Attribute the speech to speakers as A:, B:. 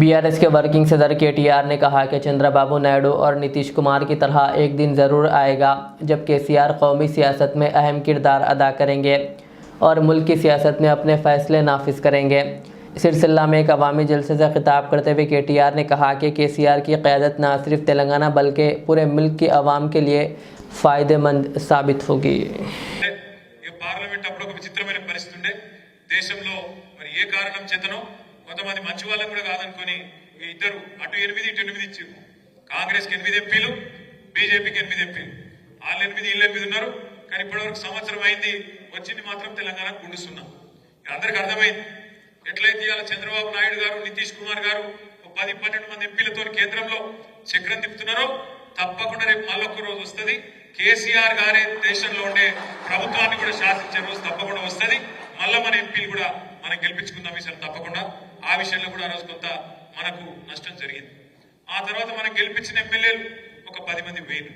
A: BRS के working सदर KTR ने कहा कि चंद्रबाबू नायडू और नीतीश कुमार की तरह एक दिन ज़रूर आएगा जब केसीआर कौमी सियासत में अहम किरदार अदा करेंगे और मुल्क की सियासत में अपने फ़ैसले नाफिज करेंगे। सिलसिला में एक अवामी जलसे से खिताब करते हुए केटीआर ने कहा कि केसीआर की क़यादत न सिर्फ तेलंगाना बल्कि पूरे मुल्क की आवाम के लिए फ़ायदेमंद साबित होगी।
B: కొంతమంది మంచి వాళ్ళని కూడా కాదనుకొని ఇద్దరు అటు 8 ఇటు 8 ఇచ్చారు. కాంగ్రెస్ కి 8 ఎంపీలు, బీజేపీకి 8 ఎంపీలు. వాళ్ళు 8 వీళ్ళు 8 ఉన్నారు. కానీ ఇప్పటివరకు సంవత్సరం అయింది, వచ్చింది మాత్రం తెలంగాణకు గుండుస్తున్నాం. అందరికి అర్థమైంది ఎట్లయితే ఇవాళ చంద్రబాబు నాయుడు గారు, నితీష్ కుమార్ గారు 10-12 మంది ఎంపీలతో కేంద్రంలో చక్రం తిప్పుతున్నారో తప్పకుండా రేపు మళ్ళొక్క రోజు వస్తుంది. కేసీఆర్ గారే దేశంలో ఉండే ప్రభుత్వాన్ని కూడా శాసించే రోజు తప్పకుండా వస్తుంది. మళ్ళా మన ఎంపీలు కూడా మనం గెలిపించుకుందాం ఈసారి తప్పకుండా. ఆ విషయంలో కూడా ఆ రోజు కొంత మనకు నష్టం జరిగింది. ఆ తర్వాత మనం గెలిపించిన ఎమ్మెల్యేలు ఒక 10 మంది పోయినారు.